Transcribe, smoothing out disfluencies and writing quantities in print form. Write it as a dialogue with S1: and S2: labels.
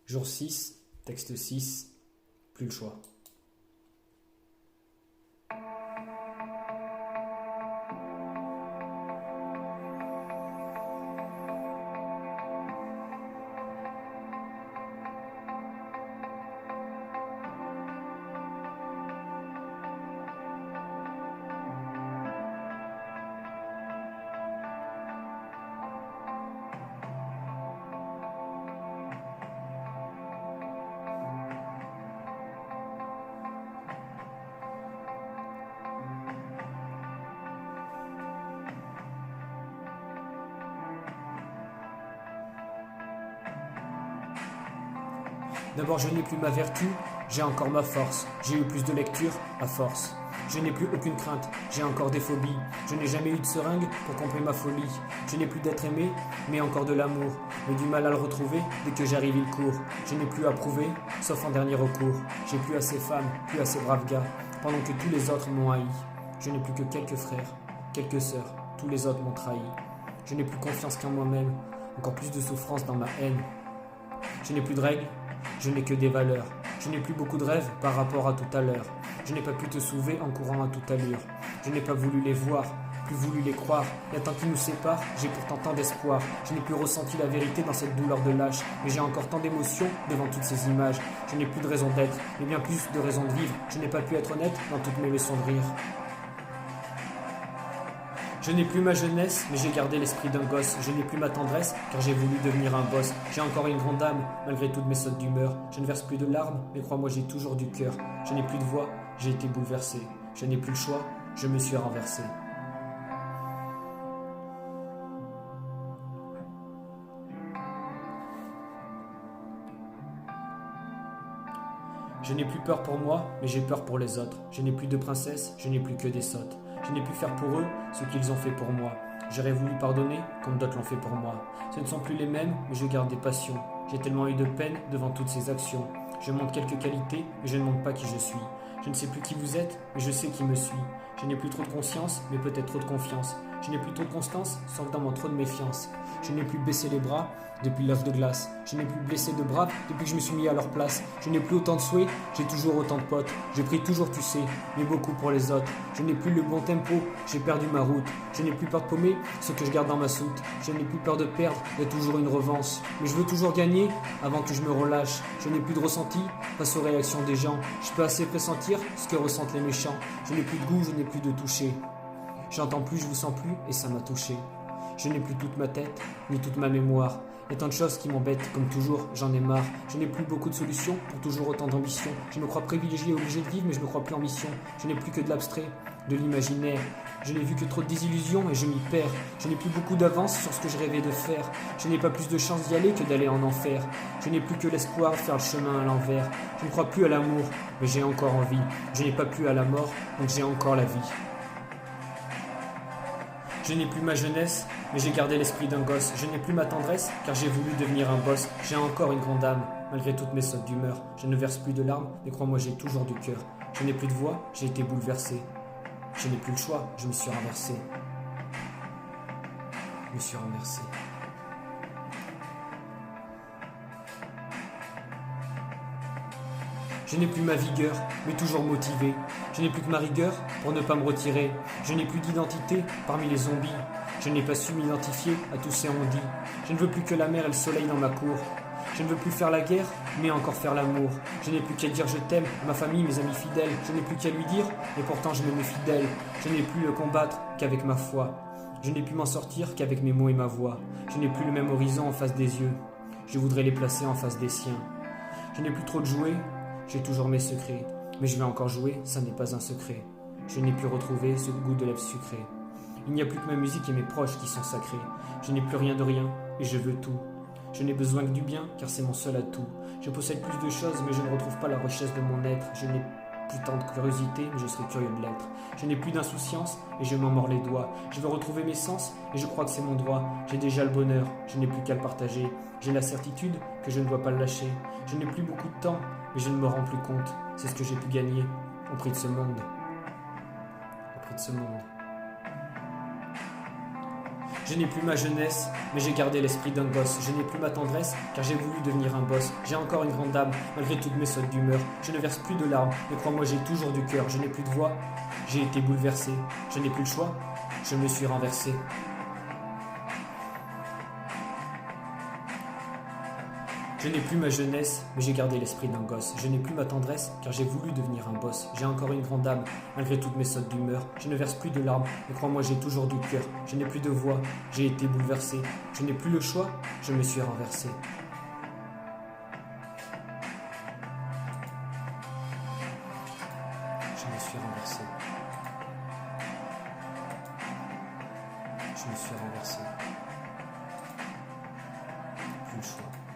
S1: Jour 6, texte 6, plus le choix. D'abord, je n'ai plus ma vertu, j'ai encore ma force. J'ai eu plus de lecture, à force. Je n'ai plus aucune crainte, j'ai encore des phobies. Je n'ai jamais eu de seringue pour compter ma folie. Je n'ai plus d'être aimé, mais encore de l'amour. Mais du mal à le retrouver dès que j'arrive il court. Je n'ai plus à prouver, sauf en dernier recours. J'ai plus assez femmes, plus assez braves gars, pendant que tous les autres m'ont haï. Je n'ai plus que quelques frères, quelques sœurs, tous les autres m'ont trahi. Je n'ai plus confiance qu'en moi-même, encore plus de souffrance dans ma haine. Je n'ai plus de règles, je n'ai que des valeurs. Je n'ai plus beaucoup de rêves par rapport à tout à l'heure. Je n'ai pas pu te sauver en courant à toute allure. Je n'ai pas voulu les voir, plus voulu les croire. Et tant qui nous sépare, j'ai pourtant tant d'espoir. Je n'ai plus ressenti la vérité dans cette douleur de lâche. Mais j'ai encore tant d'émotions devant toutes ces images. Je n'ai plus de raison d'être, mais bien plus de raison de vivre. Je n'ai pas pu être honnête dans toutes mes leçons de rire. Je n'ai plus ma jeunesse, mais j'ai gardé l'esprit d'un gosse. Je n'ai plus ma tendresse, car j'ai voulu devenir un boss. J'ai encore une grande âme, malgré toutes mes sautes d'humeur. Je ne verse plus de larmes, mais crois-moi, j'ai toujours du cœur. Je n'ai plus de voix, j'ai été bouleversé. Je n'ai plus le choix, je me suis renversé. Je n'ai plus peur pour moi, mais j'ai peur pour les autres. Je n'ai plus de princesse, je n'ai plus que des sottes. Je n'ai pu faire pour eux ce qu'ils ont fait pour moi. J'aurais voulu pardonner comme d'autres l'ont fait pour moi. Ce ne sont plus les mêmes, mais je garde des passions. J'ai tellement eu de peine devant toutes ces actions. Je montre quelques qualités, mais je ne montre pas qui je suis. Je ne sais plus qui vous êtes, mais je sais qui me suis. Je n'ai plus trop de conscience, mais peut-être trop de confiance. Je n'ai plus trop de constance, sauf dans mon trop de méfiance. Je n'ai plus baissé les bras depuis l'œuf de glace. Je n'ai plus blessé de bras depuis que je me suis mis à leur place. Je n'ai plus autant de souhaits, j'ai toujours autant de potes. Je prie toujours, tu sais, mais beaucoup pour les autres. Je n'ai plus le bon tempo, j'ai perdu ma route. Je n'ai plus peur de paumer ce que je garde dans ma soute. Je n'ai plus peur de perdre, il y a toujours une revanche. Mais je veux toujours gagner avant que je me relâche. Je n'ai plus de ressenti face aux réactions des gens. Je peux assez pressentir ce que ressentent les méchants. Je n'ai plus de goût, je n'ai plus de toucher. J'entends plus, je vous sens plus, et ça m'a touché. Je n'ai plus toute ma tête, ni toute ma mémoire. Il y a tant de choses qui m'embêtent, comme toujours, j'en ai marre. Je n'ai plus beaucoup de solutions pour toujours autant d'ambition. Je me crois privilégié et obligé de vivre, mais je me crois plus en mission. Je n'ai plus que de l'abstrait, de l'imaginaire. Je n'ai vu que trop de désillusions et je m'y perds. Je n'ai plus beaucoup d'avance sur ce que je rêvais de faire. Je n'ai pas plus de chance d'y aller que d'aller en enfer. Je n'ai plus que l'espoir de faire le chemin à l'envers. Je ne crois plus à l'amour, mais j'ai encore envie. Je n'ai pas plus à la mort, donc j'ai encore la vie. Je n'ai plus ma jeunesse, mais j'ai gardé l'esprit d'un gosse. Je n'ai plus ma tendresse, car j'ai voulu devenir un boss. J'ai encore une grande âme, malgré toutes mes sautes d'humeur. Je ne verse plus de larmes, mais crois-moi, j'ai toujours du cœur. Je n'ai plus de voix, j'ai été bouleversé. Je n'ai plus le choix, je me suis renversé. Je me suis renversé. Je n'ai plus ma vigueur, mais toujours motivé. Je n'ai plus que ma rigueur pour ne pas me retirer. Je n'ai plus d'identité parmi les zombies. Je n'ai pas su m'identifier à tous ces on-dit. Je ne veux plus que la mer et le soleil dans ma cour. Je ne veux plus faire la guerre, mais encore faire l'amour. Je n'ai plus qu'à dire je t'aime à ma famille, mes amis fidèles. Je n'ai plus qu'à lui dire, et pourtant je me mets fidèle. Je n'ai plus le combattre qu'avec ma foi. Je n'ai pu m'en sortir qu'avec mes mots et ma voix. Je n'ai plus le même horizon en face des yeux. Je voudrais les placer en face des siens. Je n'ai plus trop de jouets. J'ai toujours mes secrets, mais je vais encore jouer, ça n'est pas un secret. Je n'ai plus retrouvé ce goût de lèvres sucrées. Il n'y a plus que ma musique et mes proches qui sont sacrés. Je n'ai plus rien de rien, et je veux tout. Je n'ai besoin que du bien, car c'est mon seul atout. Je possède plus de choses, mais je ne retrouve pas la richesse de mon être. Je n'ai plus tant de curiosité, mais je serais curieux de l'être. Je n'ai plus d'insouciance, et je m'en mords les doigts. Je veux retrouver mes sens, et je crois que c'est mon droit. J'ai déjà le bonheur, je n'ai plus qu'à le partager. J'ai la certitude que je ne dois pas le lâcher. Je n'ai plus beaucoup de temps, mais je ne me rends plus compte. C'est ce que j'ai pu gagner au prix de ce monde. Au prix de ce monde. Je n'ai plus ma jeunesse, mais j'ai gardé l'esprit d'un gosse. Je n'ai plus ma tendresse, car j'ai voulu devenir un boss. J'ai encore une grande âme, malgré toutes mes sautes d'humeur. Je ne verse plus de larmes, mais crois-moi, j'ai toujours du cœur. Je n'ai plus de voix, j'ai été bouleversé. Je n'ai plus le choix, je me suis renversé. Je n'ai plus ma jeunesse, mais j'ai gardé l'esprit d'un gosse. Je n'ai plus ma tendresse, car j'ai voulu devenir un boss. J'ai encore une grande âme, malgré toutes mes sautes d'humeur. Je ne verse plus de larmes, mais crois-moi, j'ai toujours du cœur. Je n'ai plus de voix, j'ai été bouleversé. Je n'ai plus le choix, je me suis renversé. Je me suis renversé. Je me suis renversé. Plus le choix.